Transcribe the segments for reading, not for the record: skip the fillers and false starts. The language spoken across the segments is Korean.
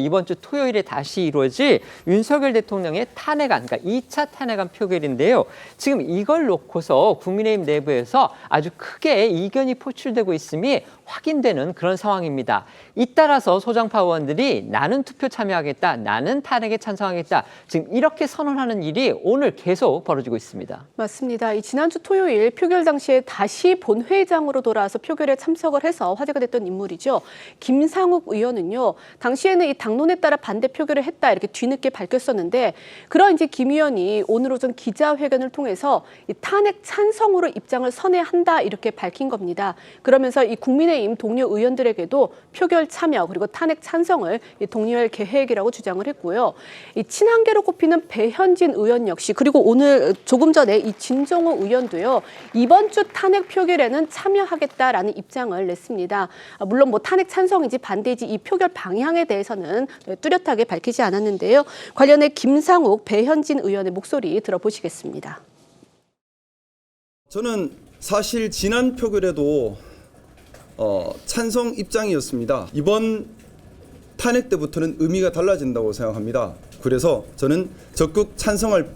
이번 주 토요일에 다시 이루어질 윤석열 대통령의 탄핵안, 그러니까 2차 탄핵안 표결인데요. 지금 이걸 놓고서 국민의힘 내부에서 아주 크게 이견이 포출되고 있음이 확인되는 그런 상황입니다. 잇따라서 소장파 의원들이 나는 투표 참여하겠다, 나는 탄핵에 찬성하겠다, 지금 이렇게 선언하는 일이 오늘 계속 벌어지고 있습니다. 맞습니다. 이 지난주 토요일 표결 당시에 다시 본회의장으로 돌아와서 표결에 참석을 해서 화제가 됐던 인물이죠. 김상욱 의원은요, 당시에는 이 당론에 따라 반대 표결을 했다 이렇게 뒤늦게 밝혔었는데, 그런 이제 김 의원이 오늘 오전 기자회견을 통해서 이 탄핵 찬성으로 입장을 선회한다 이렇게 밝힌 겁니다. 그러면서 이 국민의힘 동료 의원들에게도 표결 참여 그리고 탄핵 찬성을 독려할 계획이라고 주장을 했고요. 이 친한계로 꼽히는 배현진 의원 역시, 그리고 오늘 조금 전에 이 진정호 의원도요, 이번 주 탄핵 표결에는 참여하겠다라는 입장을 냈습니다. 물론 뭐 탄핵 찬성인지 반대인지 이 표결 방향에 대해서는 뚜렷하게 밝히지 않았는데요. 관련해 김상욱, 배현진 의원의 목소리 들어보시겠습니다. 저는 사실 지난 표결에도 찬성 입장이었습니다. 이번 탄핵 때부터는 의미가 달라진다고 생각합니다. 그래서 저는 적극 찬성할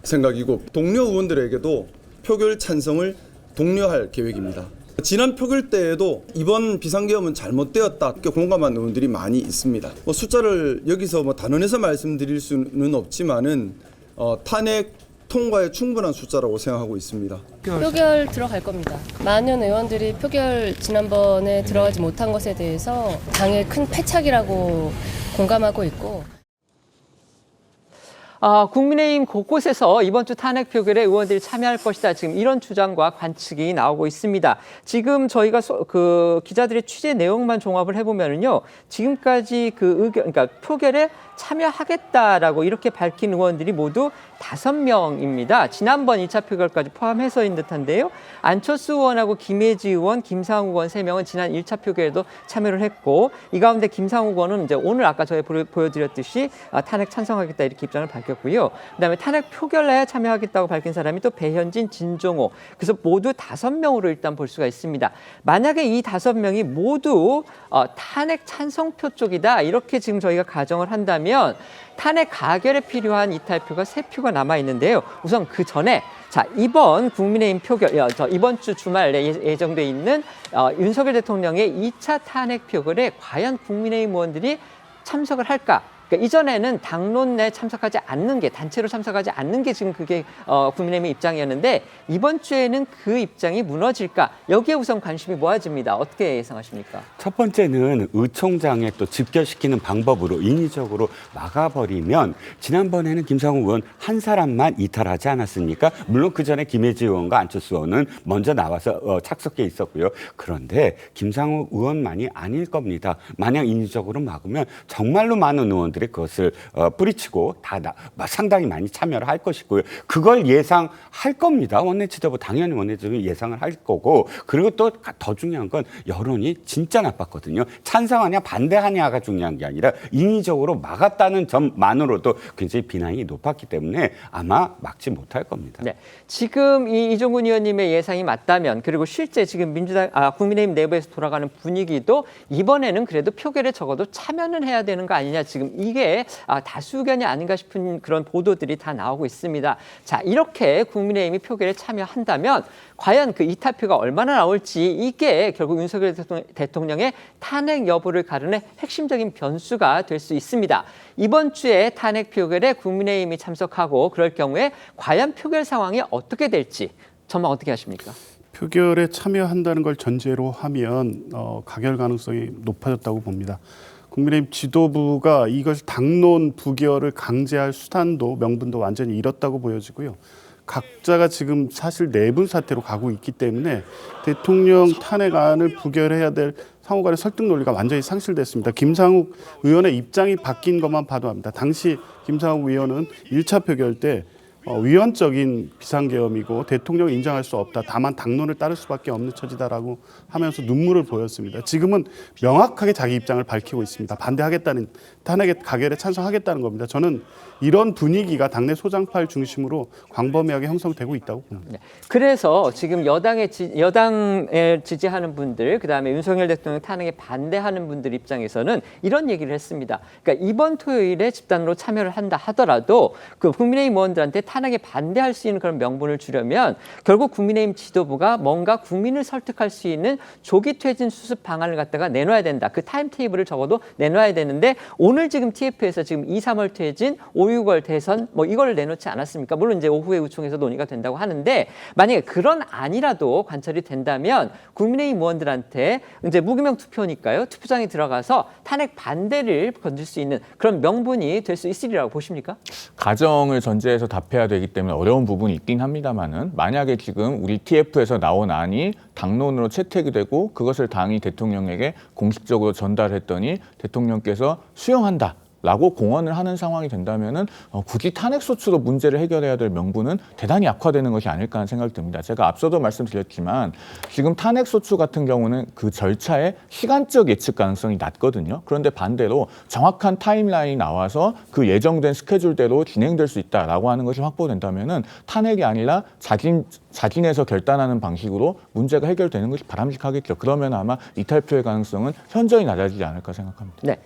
생각이고 동료 의원들에게도 표결 찬성을 독려할 계획입니다. 지난 표결 때에도 이번 비상계엄은 잘못되었다 이렇게 공감한 의원들이 많이 있습니다. 숫자를 여기서 단언해서 말씀드릴 수는 없지만은 탄핵 통과에 충분한 숫자라고 생각하고 있습니다. 표결 들어갈 겁니다. 많은 의원들이 표결 지난번에 들어가지 못한 것에 대해서 당의 큰 패착이라고 공감하고 있고, 국민의힘 곳곳에서 이번 주 탄핵 표결에 의원들이 참여할 것이다. 지금 이런 주장과 관측이 나오고 있습니다. 지금 저희가 기자들의 취재 내용만 종합을 해보면요, 지금까지 그러니까 표결에 참여하겠다라고 이렇게 밝힌 의원들이 모두 5명입니다. 지난번 2차 표결까지 포함해서인 듯한데요. 안철수 의원하고 김혜지 의원, 김상욱 의원 3명은 지난 1차 표결에도 참여를 했고, 이 가운데 김상욱 의원은 이제 오늘 아까 저희 보여드렸듯이 탄핵 찬성하겠다 이렇게 입장을 밝혔고요. 그다음에 탄핵 표결에 참여하겠다고 밝힌 사람이 또 배현진, 진종호. 그래서 모두 5명으로 일단 볼 수가 있습니다. 만약에 이 5명이 모두 탄핵 찬성표 쪽이다 이렇게 지금 저희가 가정을 한다면 탄핵 가결에 필요한 이탈표가 3표가 남아 있는데요. 우선 그 전에 이번 국민의힘 표결, 이번 주 주말에 예정돼 있는 윤석열 대통령의 2차 탄핵 표결에 과연 국민의힘 의원들이 참석을 할까? 그러니까 이전에는 당론 내 참석하지 않는 게, 단체로 참석하지 않는 게 지금 그게 국민의힘의 입장이었는데, 이번 주에는 그 입장이 무너질까? 여기에 우선 관심이 모아집니다. 어떻게 예상하십니까? 첫 번째는 의총장에 또 집결시키는 방법으로 인위적으로 막아버리면, 지난번에는 김상욱 의원 한 사람만 이탈하지 않았습니까? 물론 그 전에 김혜지 의원과 안철수 의원은 먼저 나와서 착석해 있었고요. 그런데 김상욱 의원만이 아닐 겁니다. 만약 인위적으로 막으면 정말로 많은 의원들이 그것을 뿌리치고 상당히 많이 참여를 할 것이고요. 그걸 예상할 겁니다. 원내 지도부 당연히 원내 지도부 예상을 할 거고, 그리고 또 더 중요한 건 여론이 진짜 나빴거든요. 찬성하냐 반대하냐가 중요한 게 아니라 인위적으로 막았다는 점만으로도 굉장히 비난이 높았기 때문에 아마 막지 못할 겁니다. 네, 지금 이종근 의원님의 예상이 맞다면, 그리고 실제 지금 국민의힘 내부에서 돌아가는 분위기도 이번에는 그래도 표결에 적어도 참여는 해야 되는 거 아니냐, 지금 이게 다수 의견이 아닌가 싶은 그런 보도들이 다 나오고 있습니다. 자, 이렇게 국민의힘이 표결에 참여한다면 과연 그 이탈표가 얼마나 나올지, 이게 결국 윤석열 대통령의 탄핵 여부를 가르는 핵심적인 변수가 될 수 있습니다. 이번 주에 탄핵 표결에 국민의힘이 참석하고 그럴 경우에 과연 표결 상황이 어떻게 될지 전망 어떻게 하십니까? 표결에 참여한다는 걸 전제로 하면 가결 가능성이 높아졌다고 봅니다. 국민의힘 지도부가 이것을 당론 부결을 강제할 수단도 명분도 완전히 잃었다고 보여지고요. 각자가 지금 사실 내분 사태로 가고 있기 때문에 대통령 탄핵안을 부결해야 될 상호 간의 설득 논리가 완전히 상실됐습니다. 김상욱 의원의 입장이 바뀐 것만 봐도 합니다. 당시 김상욱 의원은 1차 표결 때 위헌적인 비상계엄이고 대통령을 인정할 수 없다. 다만 당론을 따를 수밖에 없는 처지다라고 하면서 눈물을 보였습니다. 지금은 명확하게 자기 입장을 밝히고 있습니다. 반대하겠다는 탄핵의 가결에 찬성하겠다는 겁니다. 저는 이런 분위기가 당내 소장파를 중심으로 광범위하게 형성되고 있다고 봅니다. 네. 그래서 지금 여당을 지지하는 분들, 그다음에 윤석열 대통령 탄핵에 반대하는 분들 입장에서는 이런 얘기를 했습니다. 그러니까 이번 토요일에 집단으로 참여를 한다 하더라도 그 국민의힘 의원들한테 탄핵에 반대할 수 있는 그런 명분을 주려면 결국 국민의힘 지도부가 뭔가 국민을 설득할 수 있는 조기 퇴진 수습 방안을 갖다가 내놔야 된다. 그 타임테이블을 적어도 내놔야 되는데 오늘 지금 TF에서 지금 2, 3월 퇴진, 5, 6월 대선 뭐 이걸 내놓지 않았습니까? 물론 이제 오후에 의총에서 논의가 된다고 하는데 만약에 그런 안이라도 관철이 된다면 국민의힘 의원들한테 이제 무기명 투표니까요. 투표장에 들어가서 탄핵 반대를 건질 수 있는 그런 명분이 될 수 있으리라고 보십니까? 가정을 전제해서 답해야 되기 때문에 어려운 부분이 있긴 합니다만은 만약에 지금 우리 TF에서 나온 안이 당론으로 채택이 되고 그것을 당이 대통령에게 공식적으로 전달했더니 대통령께서 수용한다. 라고 공언을 하는 상황이 된다면은 굳이 탄핵소추로 문제를 해결해야 될 명분은 대단히 악화되는 것이 아닐까 하는 생각이 듭니다. 제가 앞서도 말씀드렸지만 지금 탄핵소추 같은 경우는 그 절차의 시간적 예측 가능성이 낮거든요. 그런데 반대로 정확한 타임라인이 나와서 그 예정된 스케줄대로 진행될 수 있다라고 하는 것이 확보된다면은 탄핵이 아니라 자진해서 결단하는 방식으로 문제가 해결되는 것이 바람직하겠죠. 그러면 아마 이탈표의 가능성은 현저히 낮아지지 않을까 생각합니다. 네.